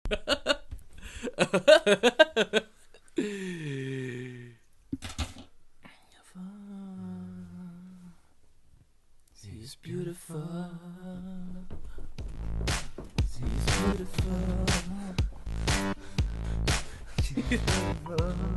She's beautiful. She's beautiful. She's beautiful.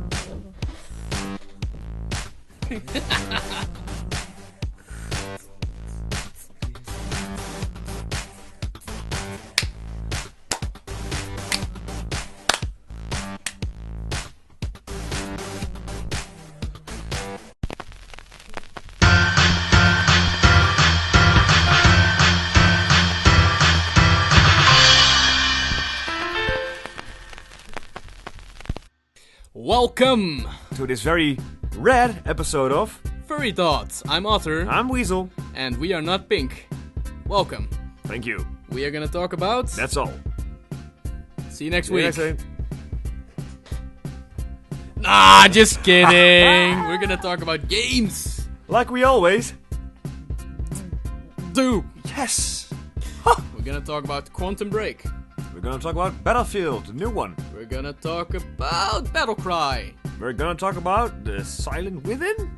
Welcome to this very rad episode of Furry Thoughts. I'm Otter. I'm Weasel. And we are not pink. Welcome. Thank you. We are gonna talk about... That's all. See you next See you week. next time. Nah, just kidding. We're gonna talk about games. Like we always do. Yes. We're gonna talk about Quantum Break. We're gonna talk about Battlefield, the new one. We're gonna talk about Battlecry. We're gonna talk about the Silent Within?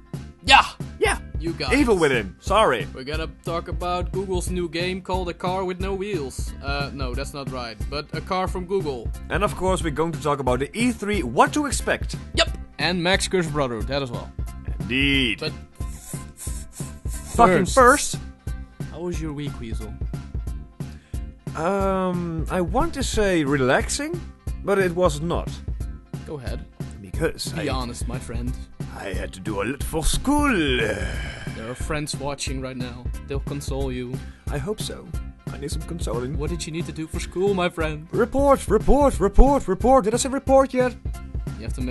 Yeah. Yeah. You got Evil it. Within. Sorry. We're gonna talk about Google's new game called A Car With No Wheels. No, that's not right. But a car from Google. And of course, we're going to talk about the E3, what to expect. Yep. And Max Curse Brotherhood, that as well. Indeed. But fucking first. How was your week, Weasel? I want to say relaxing, but it was not. Go ahead. Because Be honest, my friend. I had to do a lot for school. There are friends watching right now. They'll console you. I hope so. I need some consoling. What did you need to do for school, my friend? Report. Did I say report yet? You have to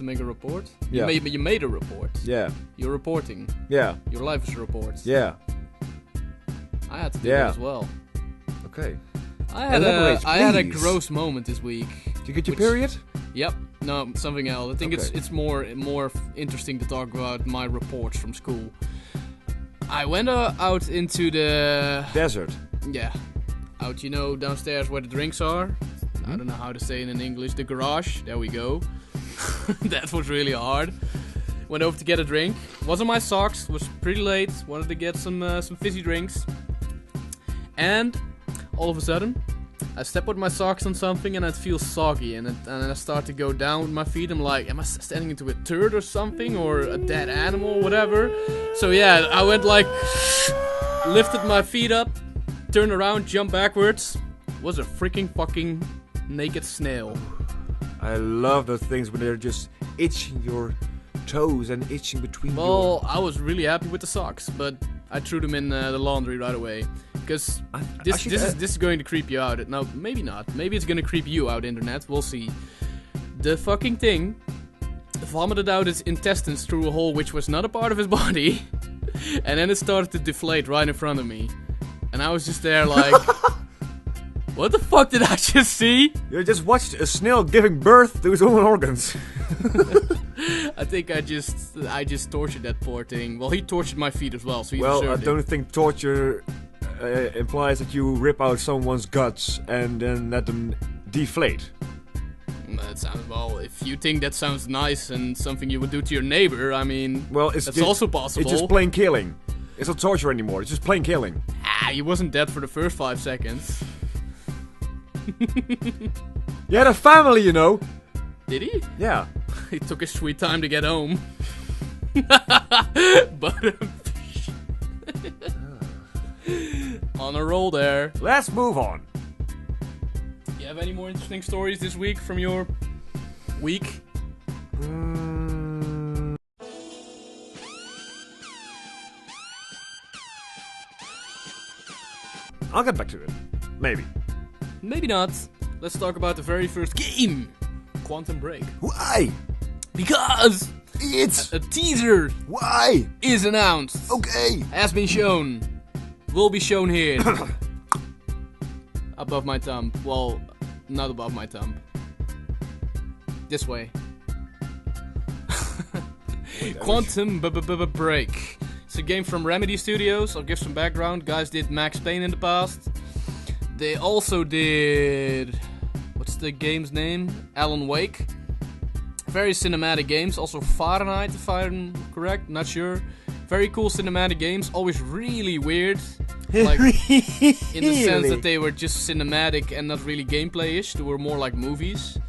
make a report? Yeah. You made a report. Yeah. You're reporting. Yeah. Your life is a report. Yeah. I had to do it as well. Okay. I had a gross moment this week. Did you get your period? Yep. No, something else. I think it's more interesting to talk about my reports from school. I went out into the desert. Yeah. Out, downstairs where the drinks are. Mm-hmm. I don't know how to say it in English. The garage. There we go. That was really hard. Went over to get a drink. Wasn't my socks. Was pretty late. Wanted to get some fizzy drinks. And all of a sudden, I step with my socks on something and it feels soggy, and I start to go down with my feet. I'm like, am I standing into a turd or something, or a dead animal, whatever? So yeah, I went like, lifted my feet up, turned around, jumped backwards. Was a freaking fucking naked snail. I love those things when they're just itching your toes and itching between I was really happy with the socks, but I threw them in the laundry right away. Because this is going to creep you out. No, maybe not. Maybe it's going to creep you out, internet. We'll see. The fucking thing vomited out its intestines through a hole which was not a part of his body. And then it started to deflate right in front of me. And I was just there like... What the fuck did I just see? You just watched a snail giving birth to his own organs. I think I just tortured that poor thing. Well, he tortured my feet as well, so he deserved it. I don't think torture... implies that you rip out someone's guts and then let them deflate. That sounds, if you think that sounds nice and something you would do to your neighbor, I mean, that's also possible. It's just plain killing. It's not torture anymore, it's just plain killing. He wasn't dead for the first 5 seconds. He had a family, you know. Did he? Yeah. He took his sweet time to get home. But... on a roll there. Let's move on. You have any more interesting stories this week from your week? I'll get back to it. Maybe. Maybe not. Let's talk about the very first game. Quantum Break. Why? Because it's a teaser. Why? Is announced. Okay. Has been shown. Will be shown here. Above my thumb. Well, not above my thumb. This way. Quantum Break. It's a game from Remedy Studios. I'll give some background. Guys did Max Payne in the past. They also did... What's the game's name. Alan Wake. Very cinematic games. Also Fahrenheit, if I'm correct. Not sure. Very cool cinematic games. Always really weird. Like, in the sense that they were just cinematic and not really gameplay-ish. They were more like movies.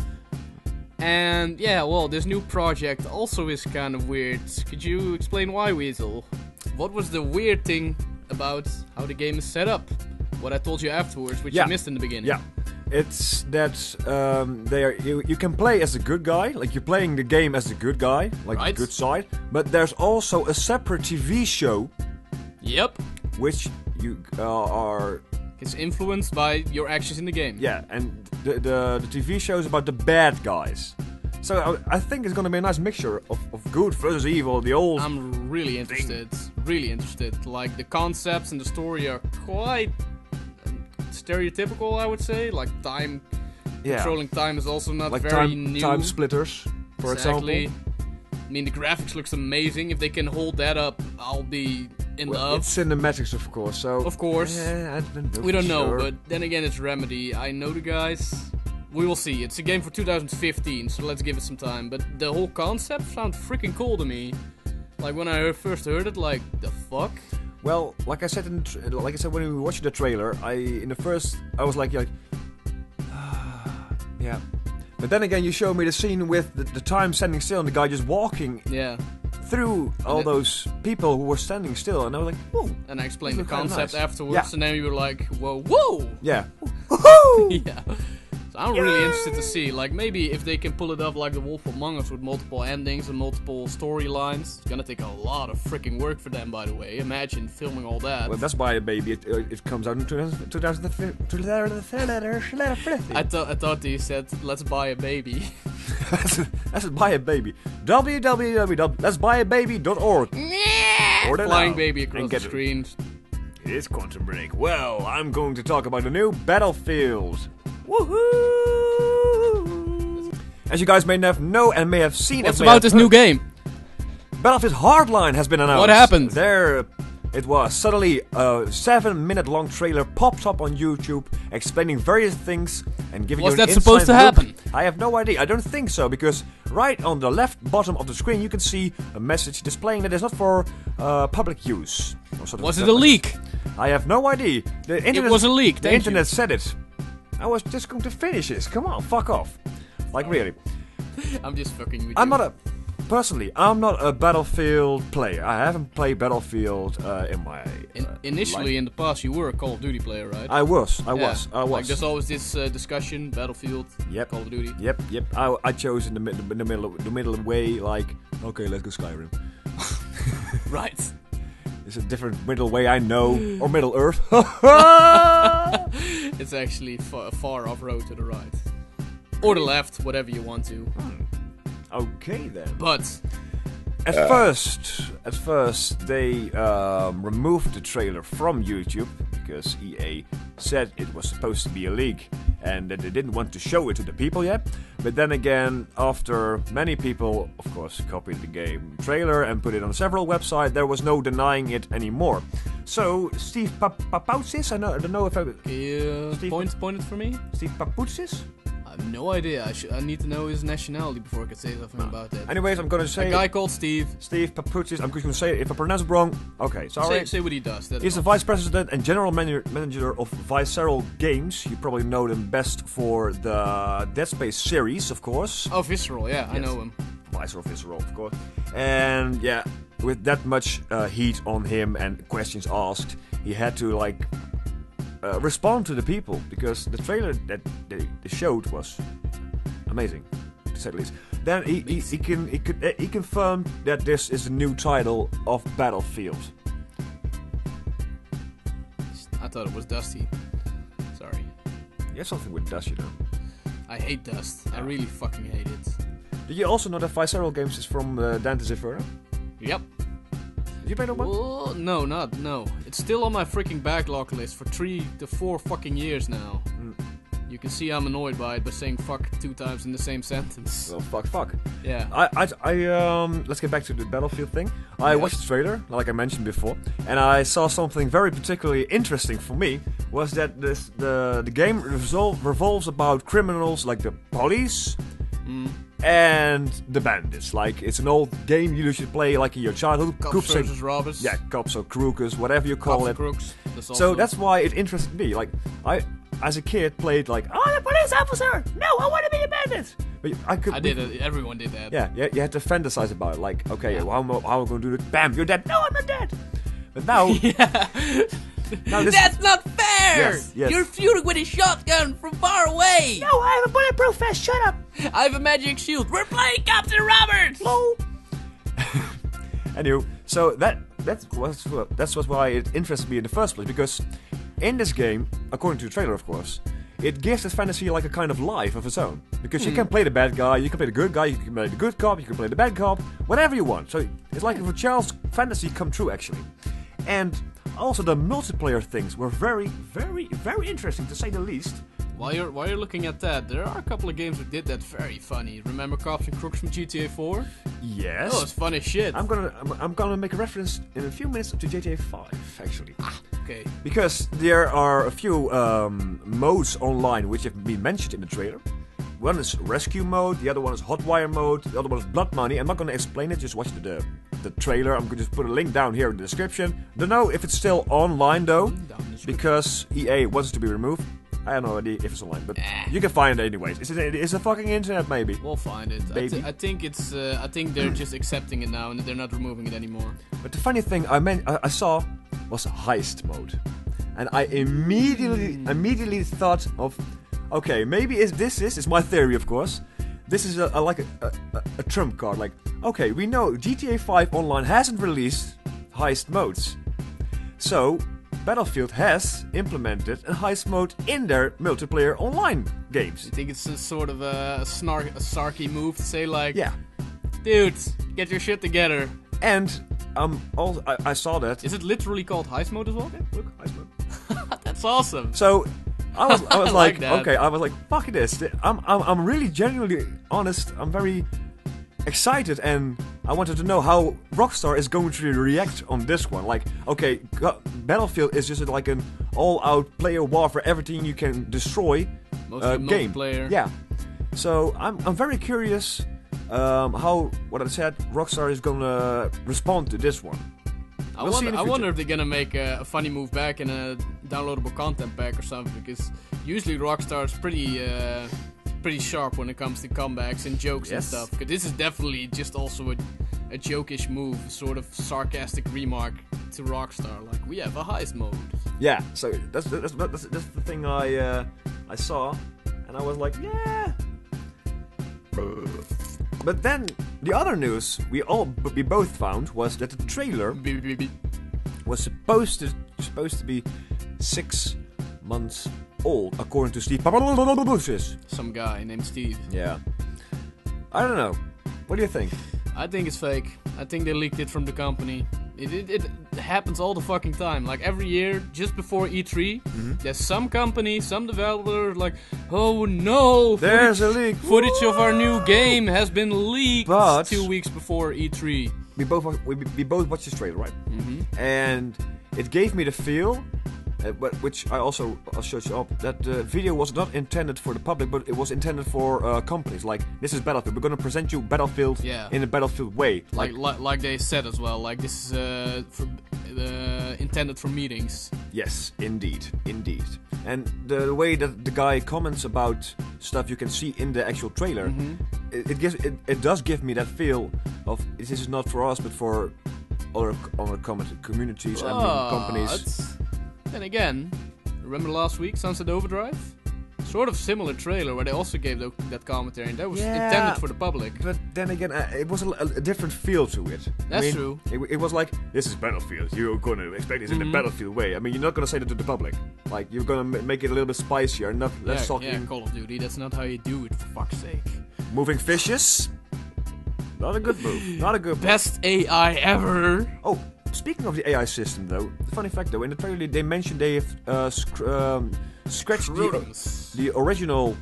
And yeah, well, this new project also is kind of weird. Could you explain why, Weasel? What was the weird thing about how the game is set up? What I told you afterwards, which you missed in the beginning. Yeah, it's that you can play as a good guy, like you're playing the game as the good guy, like the good side. But there's also a separate TV show. Yep. Which you are... It's influenced by your actions in the game. Yeah, and the TV show is about the bad guys. So I think it's gonna be a nice mixture of good versus evil, the old... I'm really interested. Really interested. Like, the concepts and the story are quite stereotypical, I would say. Like, controlling time is also not like very new. Time splitters, for example. I mean, the graphics looks amazing. If they can hold that up, I'll be in love. It's cinematics, of course. So of course, we don't know. But then again, it's Remedy. I know the guys. We will see. It's a game for 2015, so let's give it some time. But the whole concept sounds freaking cool to me. Like when I first heard it, like the fuck. Well, like I said when we watched the trailer, I was like, yeah. But then again, you showed me the scene with the time standing still and the guy just walking through all those people who were standing still, and I was like, whoa. And I explained the concept nice. afterwards, and then you were like, whoa. Yeah. Yeah. So I'm really interested to see, like, maybe if they can pull it off like The Wolf Among Us with multiple endings and multiple storylines. It's gonna take a lot of freaking work for them, by the way. Imagine filming all that. Well, that's Buy a Baby. It comes out in 2015. I thought they said, let's buy a baby. That's Buy a Baby. www.letsbuyababy.org. Order Flying now baby across the screen. It is Quantum Break. Well, I'm going to talk about the new Battlefield. Woohoo! As you guys may know and may have seen... What's about this new game? Battlefield Hardline has been announced. What happened? It was suddenly a 7-minute long trailer popped up on YouTube explaining various things and giving you an Was that supposed to happen? I have no idea. I don't think so, because right on the left bottom of the screen you can see a message displaying that it's not for public use. Was it a leak? I have no idea. It was a leak, The internet said it. I was just going to finish this. Come on, fuck off. Like, really. I'm just fucking with you. I'm not a Battlefield player. I haven't played Battlefield in my initially life. in the past you were a Call of Duty player, right? I was. Like there's always this discussion, Battlefield, Call of Duty. Yep. I chose in the middle way, like, okay, let's go Skyrim. Right. It's a different middle way I know, or Middle Earth. It's actually far off road to the right. Or the left, whatever you want to. Okay then. But at first they removed the trailer from YouTube because EA said it was supposed to be a leak and that they didn't want to show it to the people yet. But then again, after many people, of course, copied the game trailer and put it on several websites, there was no denying it anymore. So Steve Papoutsis, I don't know if I... Point it for me? Steve Papoutsis? I have no idea. I need to know his nationality before I can say something about that. Anyways, I'm gonna say... A guy called Steve. Steve Papoutsis. I'm just gonna say it. If I pronounce it wrong, okay, sorry. Say what he does. He's the vice president and general manager of Visceral Games. You probably know them best for the Dead Space series, of course. Oh, Visceral, yeah, yes. I know him. Visceral, of course. And yeah, with that much heat on him and questions asked, he had to, like... respond to the people, because the trailer that they showed was amazing, to say the least. Then he confirmed that this is the new title of Battlefield. I thought it was Dusty. Sorry. You have something with dust, you know. I hate dust. I really fucking hate it. Did you also know that Visceral Games is from Dante's Inferno? Yep. Did you play that one? Oh, no. It's still on my freaking backlog list for 3 to 4 fucking years now. You can see I'm annoyed by it by saying fuck 2 times in the same sentence. Well, fuck. Yeah. Let's get back to the Battlefield thing. I watched the trailer, like I mentioned before, and I saw something very particularly interesting for me, was that the game revolves about criminals like the police and the bandits. Like, it's an old game you should play like in your childhood. Cops versus robbers. Yeah, cops or crookers, whatever you call Cops it. and crooks. So that's why it interested me. Like, I, as a kid, played like, oh, the police officer! No, I want to be a bandit! But I did it. Everyone did that. Yeah, you had to fantasize about it. Like, okay, how am I going to do this? Bam, you're dead. No, I'm not dead. But now, now That's not fair! Yes. You're shooting with a shotgun from far away! No, I have a bulletproof vest. Shut up. I have a magic shield. We're playing Cops and Robbers! Lol. Anyway, so that's why it interested me in the first place, because in this game, according to the trailer, of course, it gives this fantasy like a kind of life of its own. Because you can play the bad guy, you can play the good guy, you can play the good cop, you can play the bad cop, whatever you want. So it's like if a child's fantasy come true, actually. And also the multiplayer things were very, very, very interesting, to say the least. While you're looking at that, there are a couple of games that did that very funny. Remember Cops and Crooks from GTA 4? Yes. Oh, it's fun as shit. I'm gonna make a reference in a few minutes to GTA 5, actually. Okay. Because there are a few modes online which have been mentioned in the trailer. One is rescue mode, the other one is hotwire mode, the other one is blood money. I'm not gonna explain it, just watch the trailer. I'm gonna just put a link down here in the description. Don't know if it's still online though, because EA wants it to be removed. I have no idea if it's online, but you can find it anyways. It's a fucking internet, maybe. We'll find it. I think it's. I think they're just accepting it now, and they're not removing it anymore. But the funny thing I saw was heist mode, and I immediately thought of, okay, maybe this is my theory, of course. This is like a trump card. Like, okay, we know GTA 5 Online hasn't released heist modes, so Battlefield has implemented a heist mode in their multiplayer online games. You think it's a sort of a sarky move to say like, Yeah. dudes, get your shit together. And also I saw that. Is it literally called heist mode as well? Yeah, look, heist mode. That's awesome. So I was I like, like that. okay, I was like, fuck this. I'm really genuinely honest. I'm very excited, and I wanted to know how Rockstar is going to react on this one. Like, okay, Battlefield is just like an all-out player war for everything you can destroy game. Multiplayer. Yeah. So I'm very curious how, what I said, Rockstar is gonna respond to this one. I We'll wonder if they're gonna make a funny move back in a downloadable content pack or something, because usually Rockstar is pretty sharp when it comes to comebacks and jokes and stuff. Because this is definitely just also a jokish move, sort of sarcastic remark to Rockstar, like, we have a heist mode. Yeah, so that's the thing I saw, and I was like, yeah. But then the other news we both found was that the trailer was supposed to be 6 months old, according to Steve. Some guy named Steve. Yeah. I don't know. What do you think? I think it's fake. I think they leaked it from the company. It happens all the fucking time. Like every year, just before E3, there's some company, some developer, like, oh no, There's a leak. footage of our new game has been leaked But 2 weeks before E3. We both watched this trailer, right? And it gave me the feel, which I'll shut you up, that the video was not intended for the public, but it was intended for companies. Like, this is Battlefield. We're gonna present you Battlefield in a Battlefield way. Like they said as well. Like, this is intended for meetings. Yes, indeed. And the way that the guy comments about stuff you can see in the actual trailer, it does give me that feel of this is not for us, but for other communities and companies. Then again, remember last week, Sunset Overdrive? Sort of similar trailer where they also gave that commentary, and that was intended for the public. But then again, it was a different feel to it. That's true. It was like, this is Battlefield. You're gonna expect this in the Battlefield way. I mean, you're not gonna say that to the public. Like, you're gonna make it a little bit spicier, and not less talking. Yeah, Call of Duty. That's not how you do it, for fuck's sake. Moving fishes. Not a good move. Not a good move. Best AI ever. Oh, speaking of the AI system, though, the funny fact, though, in the trailer they mentioned they have scratched the original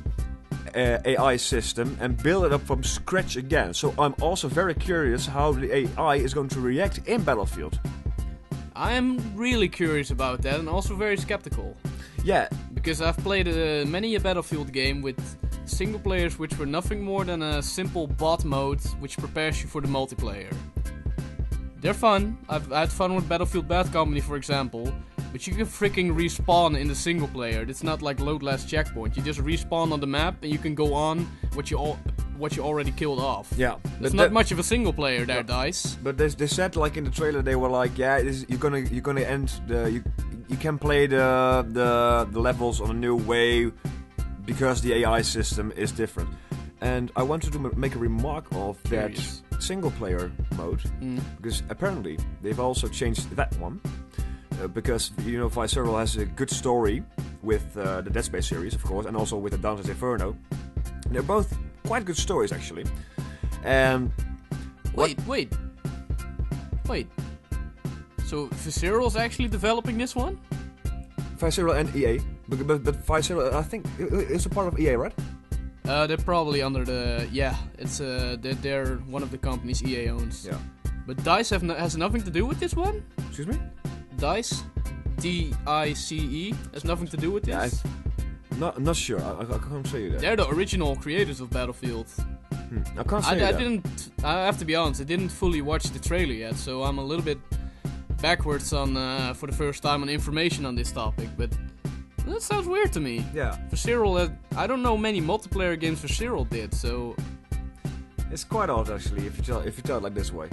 AI system and build it up from scratch again. So I'm also very curious how the AI is going to react in Battlefield. I am really curious about that, and also very skeptical. Yeah, Because I've played many a Battlefield game with single players which were nothing more than a simple bot mode which prepares you for the multiplayer. They're fun. I've had fun with Battlefield Bad Company, for example. But you can freaking respawn in the single player. It's not like load last checkpoint. You just respawn on the map and you can go on what you already killed off. yeah. There's not much of a single player there, DICE. But they said like in the trailer they were like, yeah, you're gonna end you can play the levels on a new way because the AI system is different. And I wanted to make a remark of that single player mode because apparently they've also changed that one. Because, you know, Visceral has a good story with the Dead Space series, of course, and also with the Dante's Inferno. They're both quite good stories, actually. And Wait. So Visceral's actually developing this one? Visceral and EA, but Visceral, I think, is a part of EA, right? They're probably under the It's they're one of the companies EA owns. Yeah. But DICE has nothing to do with this one. Excuse me? DICE, DICE, has nothing to do with this. Yeah, not sure. I can't say that. They're the original creators of Battlefield. I can't say that. I have to be honest. I didn't fully watch the trailer yet, so I'm a little bit backwards on for the first time on information on this topic. But that sounds weird to me. Yeah. Visceral, I don't know many multiplayer games Visceral did, so It's quite odd, actually, if you tell it like this way.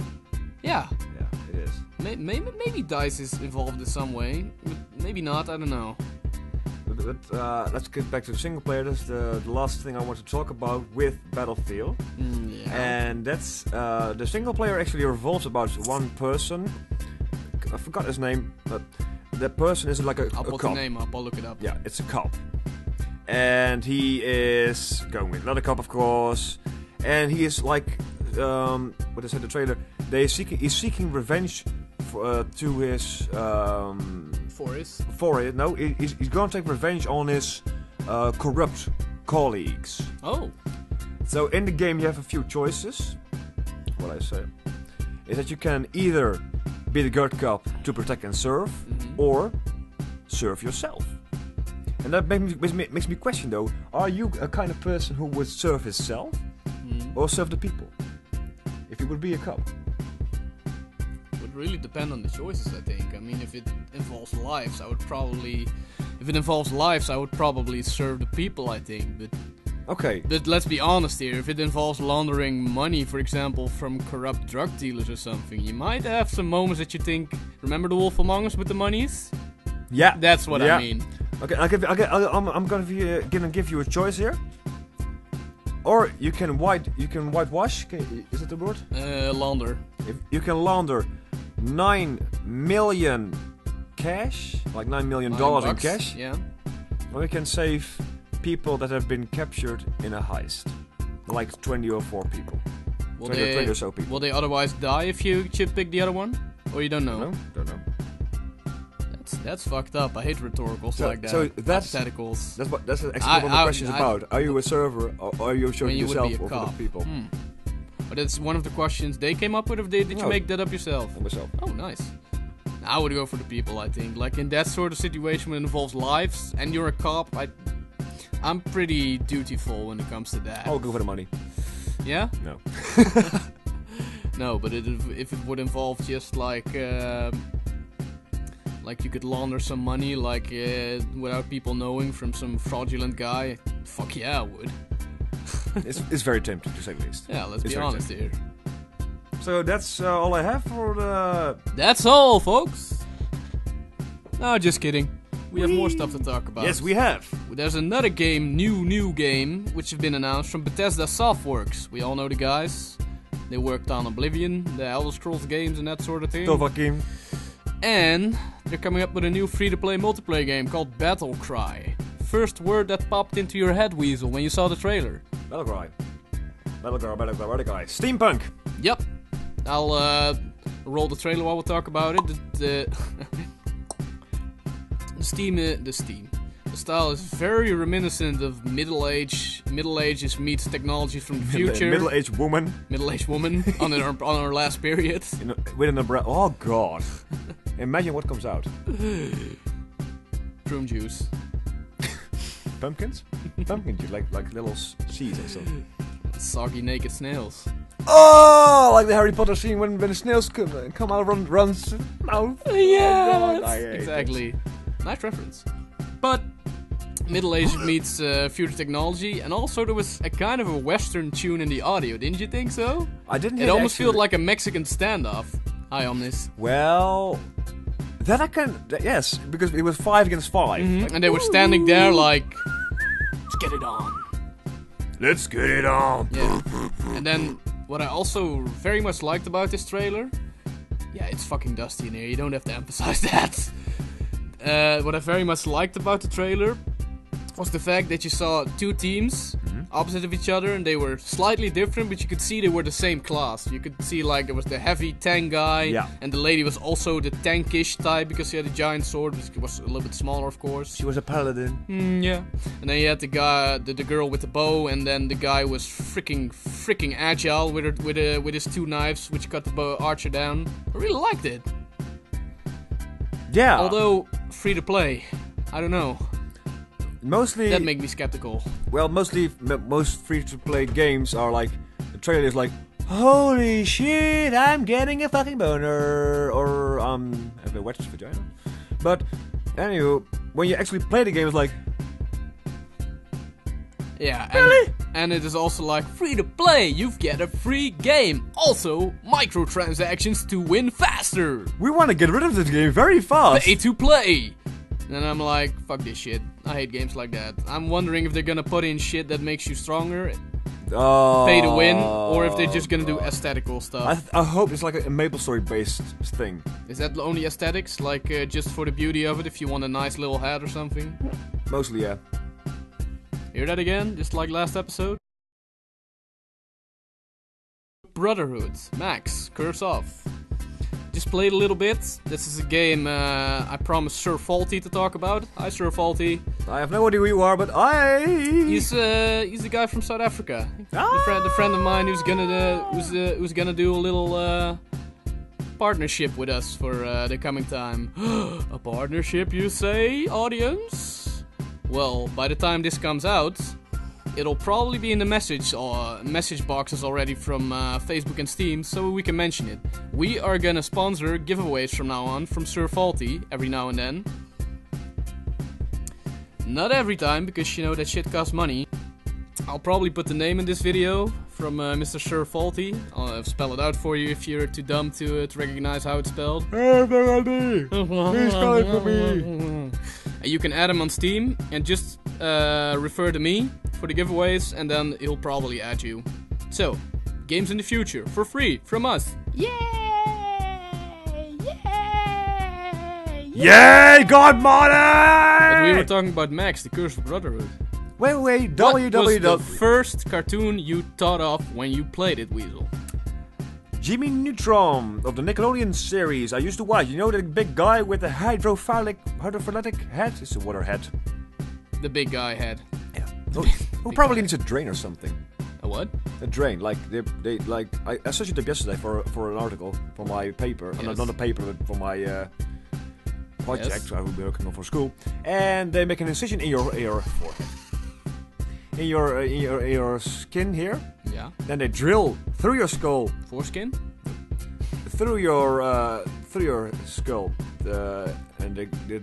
yeah. Yeah, it is. Maybe DICE is involved in some way. Maybe not. I don't know. But let's get back to the single player. That's the last thing I want to talk about with Battlefield. Yeah. And that's the single player actually revolves about one person. I forgot his name, but that person is like a I'll put cop. the name up. I'll look it up. Yeah, it's a cop. And he is going with another cop, of course. And he is like, what I said in the trailer, he's seeking revenge to his... he's going to take revenge on his corrupt colleagues. Oh. So in the game you have a few choices. What I say is that you can either be the good cop to protect and serve, or serve yourself. And that makes me question though, are you a kind of person who would serve himself or serve the people? If you would be a cop. Would really depend on the choices, I think. I mean, if it involves lives, I would probably serve the people, I think. But let's be honest here. If it involves laundering money, for example, from corrupt drug dealers or something, you might have some moments that you think, remember the Wolf Among Us with the monies? Yeah, that's what I mean. Okay, I'm gonna give you a choice here. Or you can whitewash. Is that the word? Launder. If you can launder 9 million cash, like $9 million in cash. Yeah. Or you can save people that have been captured in a heist, like 20 or 4 people. 20 or so people. Will they otherwise die if you chip pick the other one? Or you don't know? No, don't know. That's fucked up. I hate rhetoricals like that. So that's hypotheticals. That's actually what the question is about. Are you a server or are you showing yourself or for the people? But that's one of the questions they came up with, or did you make that up yourself? Myself. Oh, nice. I would go for the people, I think. Like in that sort of situation when it involves lives and you're a cop, I'm pretty dutiful when it comes to that. I'll go for the money. Yeah? No. No, but if it would involve just like you could launder some money without people knowing from some fraudulent guy, fuck yeah, I would. It's very tempting to say the least. Yeah, let's be honest here. So that's all I have for the... That's all, folks. No, just kidding. We have more stuff to talk about. Yes, we have. There's another game, new game, which has been announced from Bethesda Softworks. We all know the guys. They worked on Oblivion, the Elder Scrolls games and that sort of thing. Tovakim. And they're coming up with a new free-to-play multiplayer game called Battlecry. First word that popped into your head, Weasel, when you saw the trailer. Battlecry. Steampunk. Yep. I'll roll the trailer while we talk about it. The style is very reminiscent of Middle Ages meets technology from the future. Middle-aged woman. Middle-aged woman on our last period. With an umbrella. Oh god. Imagine what comes out. Prune juice. pumpkins? Pumpkins, like little seeds or something. Soggy naked snails. Oh, like the Harry Potter scene when the snails come out and runs mouth. Yeah, I hate exactly. Nice reference. But Middle Age meets future technology, and also there was a kind of a Western tune in the audio, didn't you think so? I didn't. It almost felt like a Mexican standoff. Hi, Omnis. Well, that I can. Yes, because it was 5 against 5. Like, And they were standing there like, let's get it on. let's get it on. Yeah. And then what I also very much liked about this trailer, yeah, it's fucking dusty in here. You don't have to emphasize that. What I very much liked about the trailer was the fact that you saw 2 teams opposite of each other, and they were slightly different, but you could see they were the same class. You could see like there was the heavy tank guy, and the lady was also the tankish type because she had a giant sword, which was a little bit smaller, of course. She was a paladin. Yeah. And then you had the guy, the girl with the bow, and then the guy was freaking agile with his 2 knives, which cut the archer down. I really liked it. Yeah. Although free to play, I don't know. Mostly. That makes me skeptical. Well, most free-to-play games are like the trailer is like, holy shit, I'm getting a fucking boner, or have a wet vagina. But anyway, when you actually play the game, it's like, yeah, really? And it is also like free to play. You get a free game. Also, microtransactions to win faster. we want to get rid of this game very fast. Pay to play. And I'm like, fuck this shit. I hate games like that. I'm wondering if they're gonna put in shit that makes you stronger, pay to win, or if they're just gonna do aesthetical stuff. I hope it's like a MapleStory based thing. Is that only aesthetics? Like, just for the beauty of it, if you want a nice little hat or something? Mostly, yeah. Hear that again? Just like last episode? Brotherhood. Max, curse off. Just played a little bit. This is a game I promised Sir Faulty to talk about. Hi, Sir Faulty. I have no idea who you are, but He's the guy from South Africa. The friend of mine who's gonna do a little partnership with us for the coming time. A partnership, you say, audience? Well, by the time this comes out, it'll probably be in the message boxes already from Facebook and Steam, so we can mention it. We are gonna sponsor giveaways from now on from Sir Faulty every now and then. Not every time, because you know that shit costs money. I'll probably put the name in this video from Mr. Sir Faulty. I'll spell it out for you if you're too dumb to recognize how it's spelled. Please spell it for me. You can add him on Steam and just refer to me for the giveaways, and then he'll probably add you. So, games in the future for free from us. Yay! Yay! Yay, Godmother! But we were talking about Max, the Curse of Brotherhood. Wait, What was the first cartoon you thought of when you played it, Weasel? Jimmy Neutron of the Nickelodeon series. I used to watch. You know the big guy with the hydrophilic head? It's a water head. The big guy had. Yeah. Who probably needs a drain or something. A what? A drain. Like they like I searched it up yesterday for an article for my paper. Yes. Not a paper, but for my project Yes. I will be working on for school. And they make an incision in your forehead. In your skin here. Yeah. Then they drill through your skull. Foreskin? Through your skull, and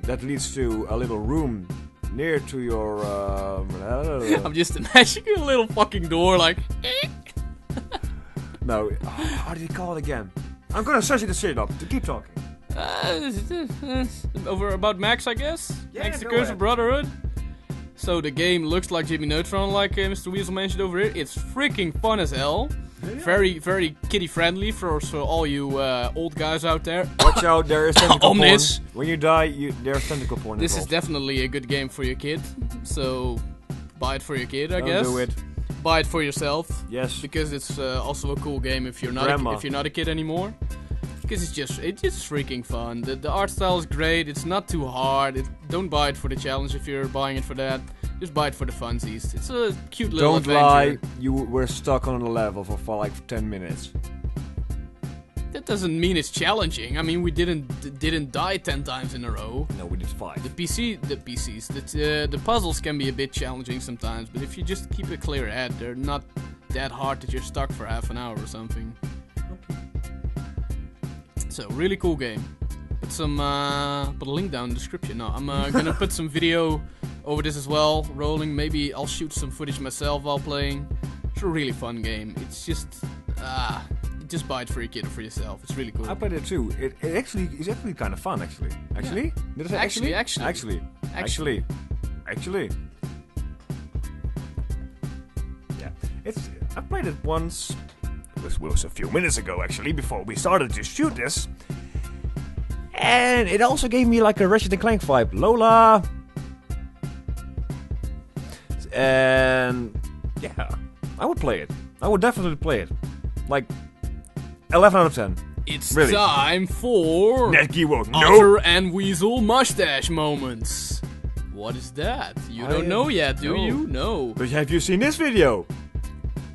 that leads to a little room near to your. I'm just imagining a little fucking door like. No, how did you call it again? I'm gonna search this shit up. To keep talking. Over about Max, I guess. Yeah, Max the go Curse ahead. of Brotherhood. So the game looks like Jimmy Neutron, like Mr. Weasel mentioned over here. It's freaking fun as hell. Yeah. Very, very kiddie friendly for all you old guys out there. Watch out, there is tentacle porn. Omnis. When you die, there's tentacle porn This is involved. definitely a good game for your kid. So buy it for your kid, I Don't guess. do it. Buy it for yourself. Yes. Because it's also a cool game if you're not Grandma. if you're not a kid anymore. Because it's just freaking fun. The art style is great. It's not too hard. Don't buy it for the challenge if you're buying it for that. Just buy it for the funsies. It's a cute little Don't adventure. lie. You were stuck on a level for like 10 minutes. That doesn't mean it's challenging. I mean, we didn't die 10 times in a row. No, we did 5. The puzzles can be a bit challenging sometimes, but if you just keep a clear head, they're not that hard that you're stuck for half an hour or something. Okay. So, really cool game. Put a link down in the description. No, I'm gonna put some video over this as well, rolling. Maybe I'll shoot some footage myself while playing. It's a really fun game. It's just buy it for your kid or for yourself. It's really cool. I played it too. It actually is actually kind of fun. Actually. Did I say actually? Actually. Yeah. I played it once. This was a few minutes ago actually, before we started to shoot this. And it also gave me like a Ratchet & Clank vibe. Lola. And yeah, I would play it. I would definitely play it. Like 11 out of 10. It's really. Time for Net keyword. Otter and Weasel mustache moments. What is that? You don't know yet, do you? No. But have you seen this video?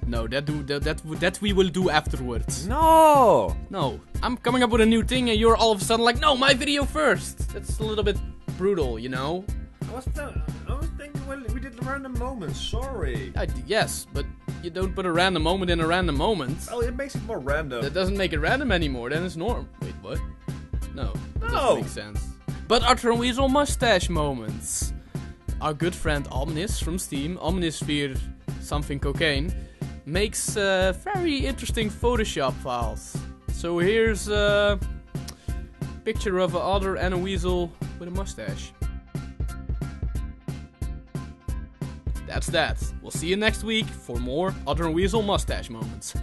No, that we will do afterwards. No. No, I'm coming up with a new thing and you're all of a sudden like, no, my video first. That's a little bit brutal, you know? I was thinking, well, we did random moments, sorry. Yes, but you don't put a random moment in a random moment. Oh, it makes it more random. That doesn't make it random anymore, then it's norm. Wait, what? No, that doesn't make sense. But Otter and Weasel mustache moments. Our good friend Omnis from Steam, Omnisphere something cocaine, makes very interesting Photoshop files. So here's a picture of an otter and a weasel with a mustache. That's that. We'll see you next week for more Otter and Weasel mustache moments.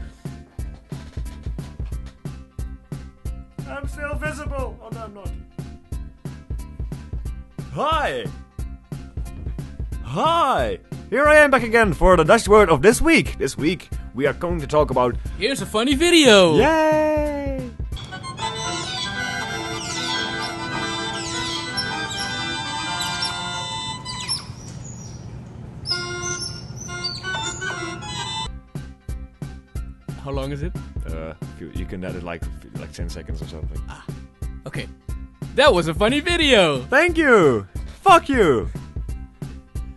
I'm still visible. Oh no, I'm not. Hi! Here I am back again for the Dutch word of this week. This week we are going to talk about... Here's a funny video! Yay! How long is it? You can edit like 10 seconds or something. Okay. That was a funny video! Thank you! Fuck you!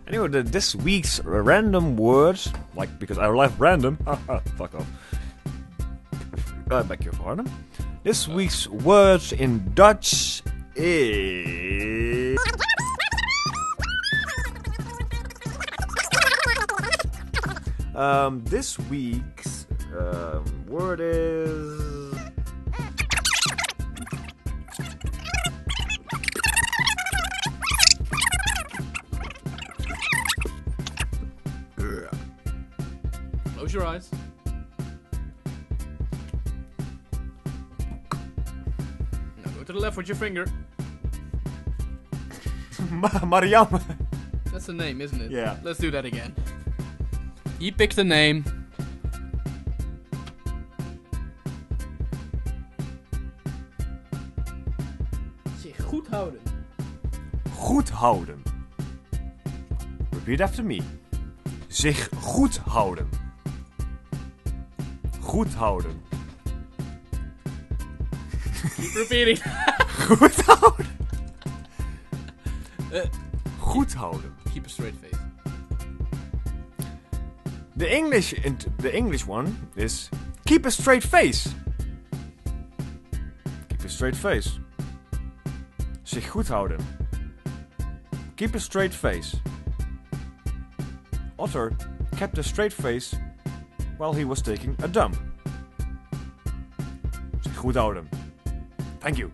Anyway, this week's random words, like, because I left random, fuck off. Beg your pardon. This week's words in Dutch is... This week's word is... Close your eyes. Now go to the left with your finger. Mariam. That's the name, isn't it? Yeah. Let's do that again. He picked a name. Zich goed houden. Goed houden. Repeat after me. Zich goed houden. Goed houden. Keep repeating. Goed houden. Goed houden. Keep a straight face. The English one is keep a straight face. Keep a straight face. Zich goed houden. Keep a straight face. Otter kept a straight face while he was taking a dump. Zich goed houden. Thank you.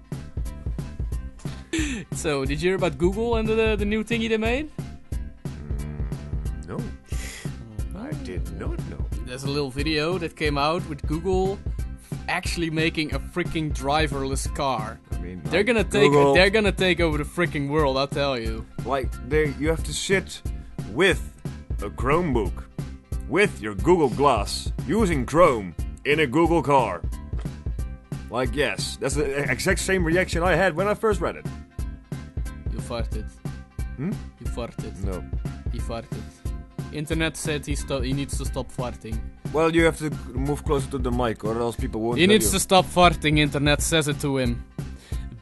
So, did you hear about Google and the new thingy they made? No. I did not know. There's a little video that came out with Google actually making a freaking driverless car. I mean, They're gonna take over the freaking world, I'll tell you. Like, you have to sit with a Chromebook, with your Google Glass, using Chrome in a Google car. Like, yes, that's the exact same reaction I had when I first read it. You farted. Hmm? You farted. No. You farted. Internet said he needs to stop farting. Well, you have to move closer to the mic, or else people won't. He tell needs you. to stop farting. Internet says it to him.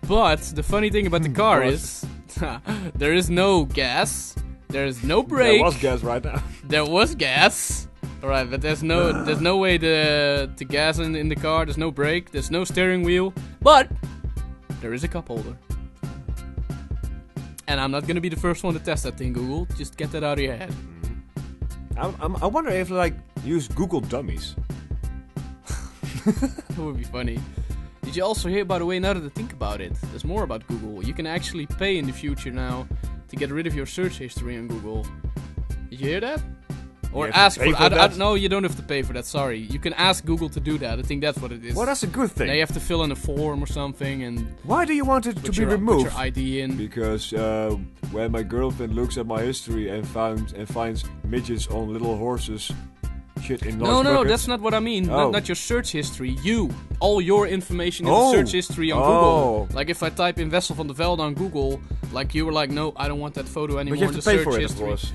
But the funny thing about the car What? is, there is no gas. There is no brake. There was gas right now. There was gas. Alright, but there's no way to gas in the car. There's no brake. There's no steering wheel. But there is a cup holder. And I'm not gonna be the first one to test that thing, Google. Just get that out of your head. I wonder if like use Google dummies. That would be funny. Did you also hear, by the way, now that I think about it, there's more about Google. You can actually pay in the future now to get rid of your search history on Google. Did you hear that? Or You have to ask pay for for that? No, you don't have to pay for that, sorry. You can ask Google to do that. I think that's what it is. Well, that's a good thing. Now you have to fill in a form or something and Why do you want it to put be your removed? ID in. Because when my girlfriend looks at my history and finds midgets on little horses, shit in large No, buckets. that's not what I mean. Oh. Not your search history. All your information in Oh. the search history on Oh. Google. Like if I type in Wessel van der Velde on Google, like you were like, no, I don't want that photo anymore But you have in to the pay search for it, of history. course.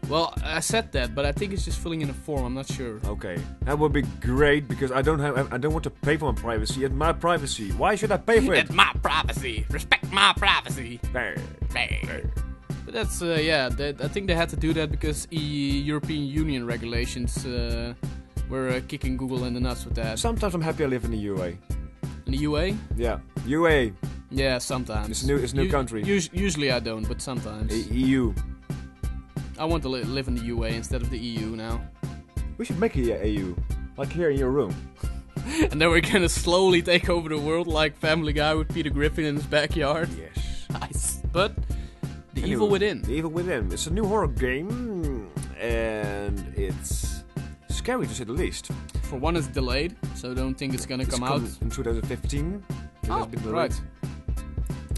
Well, I said that, but I think it's just filling in a form. I'm not sure. Okay, that would be great because I don't want to pay for my privacy. It's my privacy. Why should I pay for it? It's my privacy. Respect my privacy. Brr. But that's I think they had to do that because European Union regulations were kicking Google in the nuts with that. Sometimes I'm happy I live in the UA. In the UA? Yeah, UA. Yeah, sometimes. It's a new country. Usually I don't, but sometimes. EU. I want to live in the UA instead of the EU now. We should make a AU, like here in your room. And then we're gonna slowly take over the world like Family Guy with Peter Griffin in his backyard. Yes. Nice. But the Anyway, evil within. The Evil Within. It's a new horror game, and it's scary to say the least. For one, it's delayed, so don't think it's gonna come out. in 2015. It has been delayed. Right.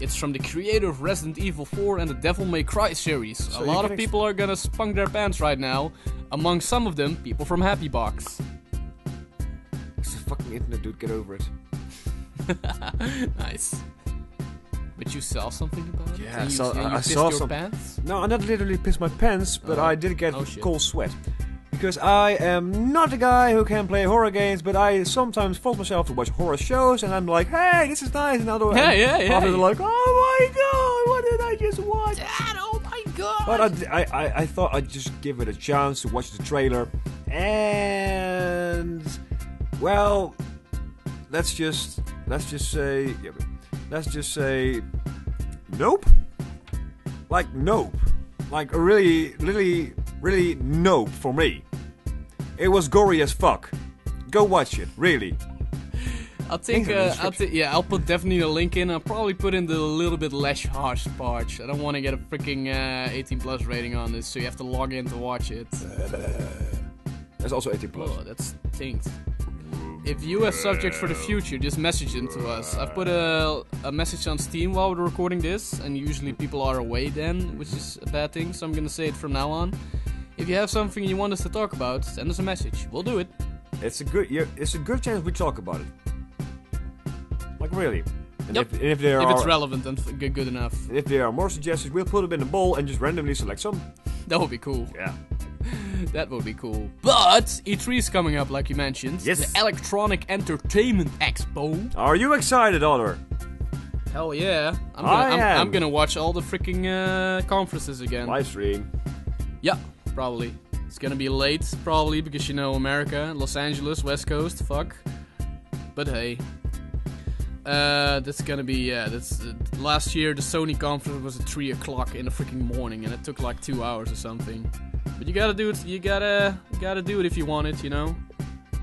It's from the creator of Resident Evil 4 and the Devil May Cry series. So a you lot can of people are gonna spunk their pants right now. Among some of them, people from Happy Box. It's the fucking internet, dude. Get over it. Nice. But you saw something about it? Yeah, And I you, saw- and you I pissed saw your some- pants? No, I not literally pissed my pants, but Oh. I did get Oh, shit. cold sweat. Because I am not a guy who can play horror games, but I sometimes force myself to watch horror shows, and I'm like, hey, this is nice, and other Yeah. others are like, oh my god, what did I just watch? Dad, oh my god! But I thought I'd just give it a chance to watch the trailer, and well, let's just say nope. Like nope. Like a really nope for me. It was gory as fuck. Go watch it, really. I think, Links in the description. I'll put definitely a link in. I'll probably put in the little bit less harsh parts. I don't want to get a freaking 18 plus rating on this, so you have to log in to watch it. There's also 18 plus. Oh, that's stinks. If you have subjects for the future, just message them to us. I've put a message on Steam while we're recording this, and usually people are away then, which is a bad thing, so I'm gonna say it from now on. If you have something you want us to talk about, send us a message. We'll do it. It's a good chance we talk about it. Like really. And Yep. if there If are it's relevant and good enough. and if there are more suggestions, we'll put them in a bowl and just randomly select some. That would be cool. Yeah. That would be cool. But E3 is coming up, like you mentioned. Yes. The Electronic Entertainment Expo. Are you excited, Otter? Hell yeah. I am. I'm gonna watch all the freaking conferences again. Live stream. Yeah, probably. It's gonna be late, probably, because you know America, Los Angeles, West Coast, fuck. But hey. That's gonna be, that's last year the Sony conference was at 3 o'clock in the freaking morning, and it took like 2 hours or something. But you gotta do it. You gotta do it if you want it, you know.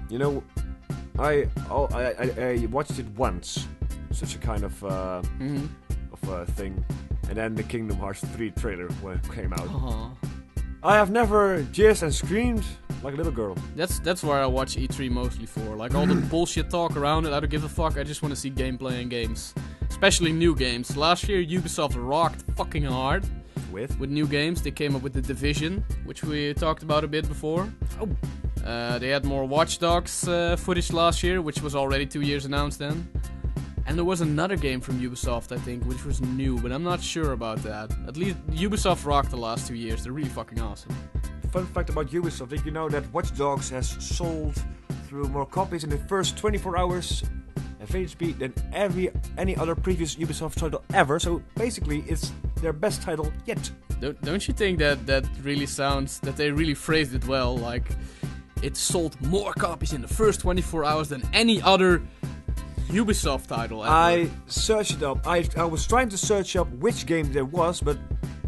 You know, I watched it once, such a kind of thing, and then the Kingdom Hearts 3 trailer came out. Aw. I have never jizzed and screamed like a little girl. That's where I watch E3 mostly for. Like all the bullshit talk around it, I don't give a fuck. I just want to see gameplay and games, especially new games. Last year Ubisoft rocked fucking hard with new games. They came up with The Division, which we talked about a bit before. Oh. They had more Watch Dogs footage last year, which was already 2 years announced then. And there was another game from Ubisoft, I think, which was new, but I'm not sure about that. At least Ubisoft rocked the last 2 years. They're really fucking awesome. fun fact about Ubisoft. Did you know that Watch Dogs has sold through more copies in the first 24 hours at HP than any other previous Ubisoft title ever? So basically, it's their best title yet. Don't you think that really sounds that they really phrased it well? Like, it sold more copies in the first 24 hours than any other Ubisoft title ever. I searched it up. I was trying to search up which game there was, but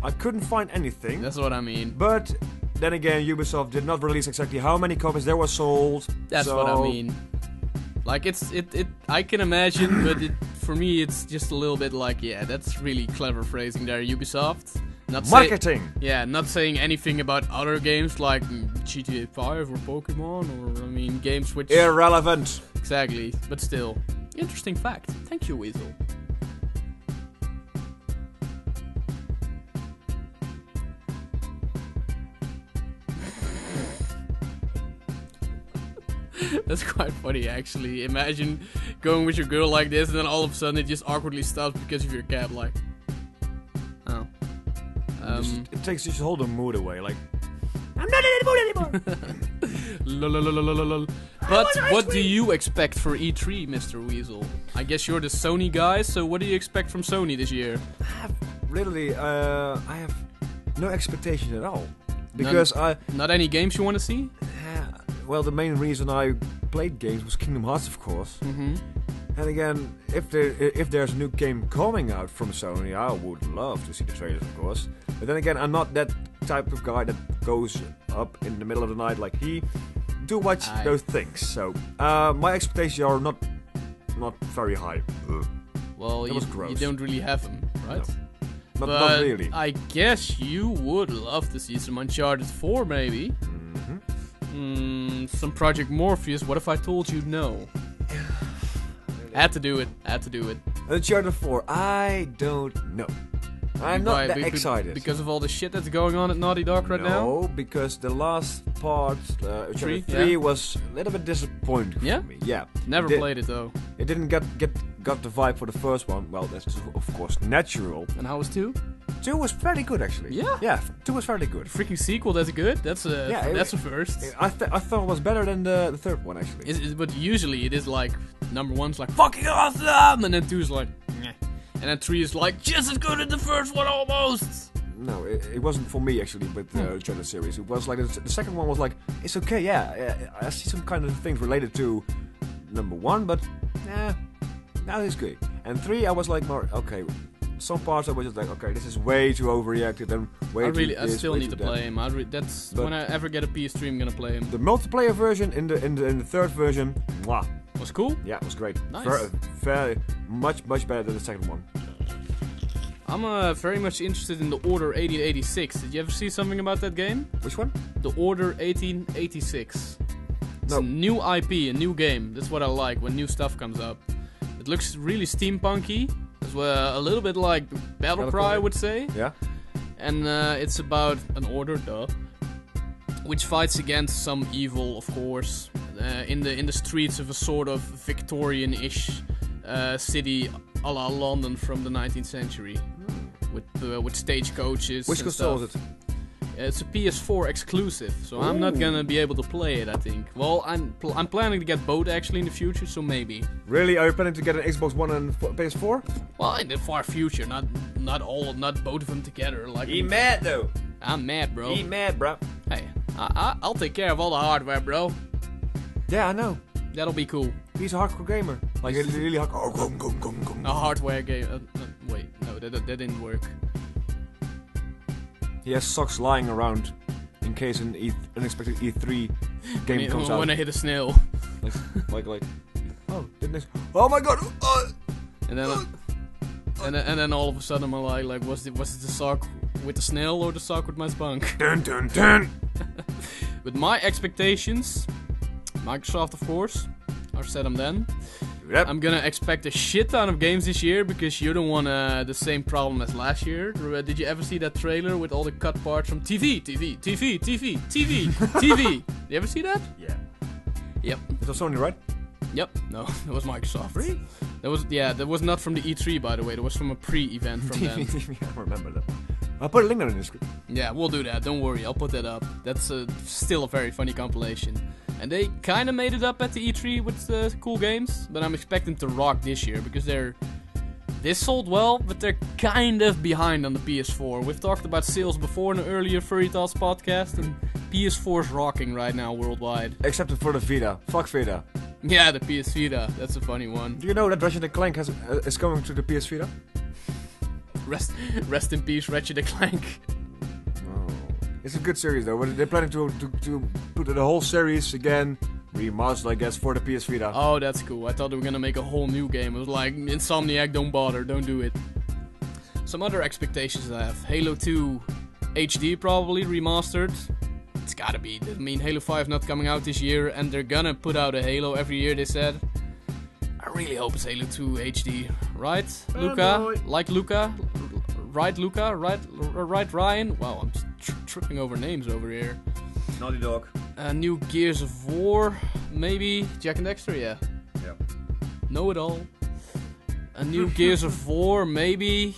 I couldn't find anything. That's what I mean. But then again, Ubisoft did not release exactly how many copies there were sold. That's what I mean. Like, I can imagine, but for me, it's just a little bit like, yeah, that's really clever phrasing there, Ubisoft. Marketing! Not saying anything about other games like GTA 5 or Pokemon, or, I mean, games which... Irrelevant! Exactly, but still. Interesting fact. Thank you, Weasel. That's quite funny, actually. Imagine going with your girl like this, and then all of a sudden it just awkwardly stops because of your cat. Like, oh. It takes just whole the mood away. Like, I'm not in the mood anymore. But what do you expect for E3, Mr. Weasel? I guess you're the Sony guy, so what do you expect from Sony this year? I have no expectation at all. Because not any games you want to see? Well, the main reason I played games was Kingdom Hearts, of course. Mm-hmm. And again, if there's a new game coming out from Sony, I would love to see the trailers, of course. But then again, I'm not that type of guy that goes up in the middle of the night like he do watch those things. So my expectations are not very high. Well, you don't really have them, right? No. Not really. I guess you would love to see some Uncharted 4, maybe. Some Project Morpheus. What if I told you no? Had to do it. Uncharted 4, I don't know. I'm not that excited. Because of all the shit that's going on at Naughty Dog right now? No, because the last part, Uncharted 3, was a little bit disappointing for me. Yeah. Never played it though. It didn't got the vibe for the first one. Well, that's of course natural. And how was 2? 2 was fairly good, actually. Yeah? Yeah, 2 was fairly good. Freaking sequel, that's good? That's a first. I thought it was better than the third one, actually. But usually it is like, number 1's like, fucking awesome! And then 2 is like, meh. And then 3 is like, just as good as the first one, almost! No, it wasn't for me, actually, with the Uncharted series. It was like, the second one was like, it's okay, yeah, I see some kind of things related to number 1, but, now it's good. And 3, I was like, more, okay, some parts I was just like, okay, this is way too overreacted and I still need to play him. When I ever get a PS3, I'm gonna play him. The multiplayer version in the third version, mwah. Was cool? Yeah, it was great. Nice. Very much better than the second one. I'm very much interested in the Order 1886. Did you ever see something about that game? Which one? The Order 1886. It's No. a new IP, a new game. That's what I like when new stuff comes up. It looks really steampunky. As well, a little bit like Battlecry, I would say. Yeah. And it's about an order, which fights against some evil, of course, in the streets of a sort of Victorian-ish city a la London from the 19th century, with stagecoaches. Which and console stuff. is it? It's a PS4 exclusive, so I'm not gonna be able to play it, I think. Well, I'm planning to get both actually in the future, so maybe. Really? Are you planning to get an Xbox One and PS4? Well, in the far future, not both of them together. Like, He mad though. I'm mad, bro. He mad, bro. Hey, I'll take care of all the hardware, bro. Yeah, I know. That'll be cool. He's a hardcore gamer. Like a really hardcore. A hardware game. Wait, no, that didn't work. He has socks lying around in case an unexpected E3 game comes out. When I hit a snail. Like, oh, didn't I? Oh my god! And then all of a sudden I'm like, was it the sock with the snail or the sock with my spunk? Dun dun dun! With my expectations, Microsoft of course, I've said them then. Yep. I'm gonna expect a shit ton of games this year because you don't want the same problem as last year. Did you ever see that trailer with all the cut parts from TV? Did you ever see that? Yeah. Yep. It was Sony, right? Yep. No, that was Microsoft. Really? That was not from the E3, by the way. That was from a pre-event from them. I remember that. I'll put a link down in the description. Yeah, we'll do that. Don't worry, I'll put that up. That's still a very funny compilation. And they kind of made it up at the E3 with cool games, but I'm expecting to rock this year because they sold well, but they're kind of behind on the PS4. We've talked about sales before in an earlier Furry Thoughts podcast, and PS4's rocking right now worldwide. Except for the Vita. Fuck Vita. Yeah, the PS Vita. That's a funny one. Do you know that Ratchet & Clank is coming to the PS Vita? Rest in peace, Ratchet & Clank. Oh. It's a good series though. They're planning to put the whole series again, remastered I guess, for the PS Vita. Oh, that's cool. I thought they were gonna make a whole new game. It was like, Insomniac, don't bother, don't do it. Some other expectations I have. Halo 2 HD probably, remastered. It's gotta be. I mean, Halo 5 not coming out this year, and they're gonna put out a Halo every year, they said. I really hope it's Halo 2 HD. Right, Luca? Like Luca? Right, Luca? Right, Ryan? Wow, I'm tripping over names over here. Naughty Dog. New Gears of War, maybe. Jack and Dexter, yeah. Yep. Know it all. A new Gears of War, maybe.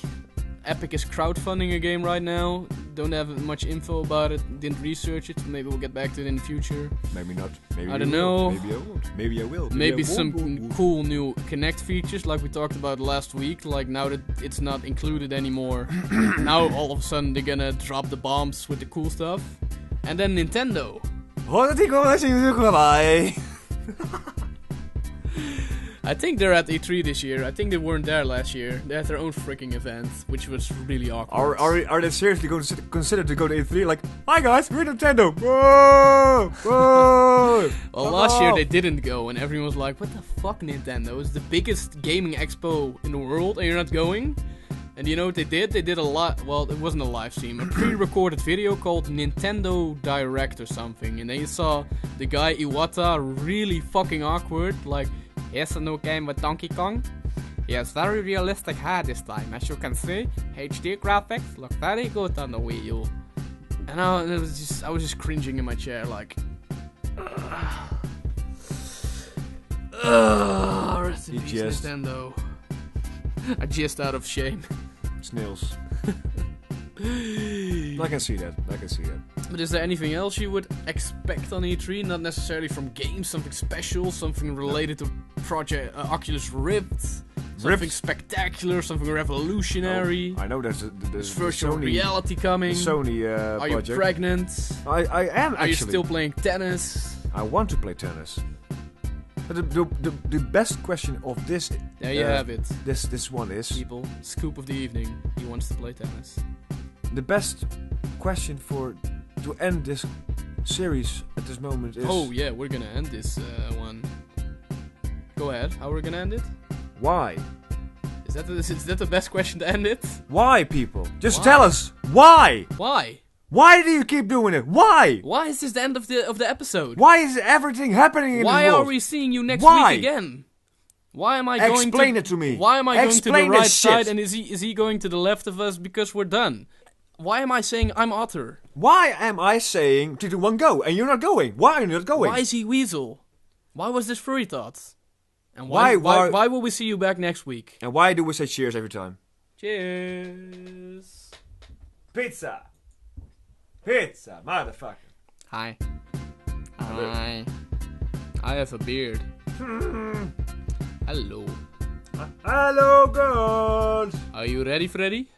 Epic is crowdfunding a game right now. Don't have much info about it. Didn't research it. Maybe we'll get back to it in the future. Maybe not. Maybe I don't know. Maybe I won't. Maybe I will. Maybe I some won't. cool new Kinect features like we talked about last week. Like now that it's not included anymore. Now all of a sudden they're gonna drop the bombs with the cool stuff. And then Nintendo. I think they're at E3 this year. I think they weren't there last year. They had their own freaking event, which was really awkward. Are they seriously going to consider to go to E3? Like, hi guys, we're Nintendo. Whoa, whoa. Well, last year they didn't go, and everyone was like, "What the fuck, Nintendo? It's the biggest gaming expo in the world, and you're not going?" And you know what they did? They did a lot. Well, it wasn't a live stream. A pre-recorded video called Nintendo Direct or something. And then you saw the guy Iwata really fucking awkward, like, "Here's a new game with Donkey Kong. He has very realistic hair this time. As you can see, HD graphics look very good on the Wii U." And I was just cringing in my chair, like, rest in peace, Nintendo. I just out of shame. Snails. I can see that. But is there anything else you would expect on E3? Not necessarily from games, something special, something related to Project Oculus Rift, something spectacular, something revolutionary. I know there's virtual Sony, reality coming. The Sony Are project. you pregnant? I am actually. Are you still playing tennis? I want to play tennis. But the best question of this. There you have it. This one is. People, scoop of the evening. He wants to play tennis. The best question to end this series at this moment is. Oh yeah, we're gonna end this one. Go ahead. How are we gonna end it? Why? Is that the best question to end it? Why, people? Just Why? tell us why. Why? Why do you keep doing it? Why? Why is this the end of the episode? Why is everything happening in Why this world? are we seeing you next Why? week again? Why am I going to... Explain it to me. Why am I going to Explain the right this shit. side and is he going to the left of us because we're done? Why am I saying I'm Otter? Why am I saying 3, 2, 1, go, and you're not going? Why are you not going? Why is he Weasel? Why was this Furry Thoughts? And Why why will we see you back next week? And why do we say cheers every time? Cheers. Pizza, motherfucker. Hi. Hi. I have a beard. Hello. Hello, girls. Are you ready, Freddy?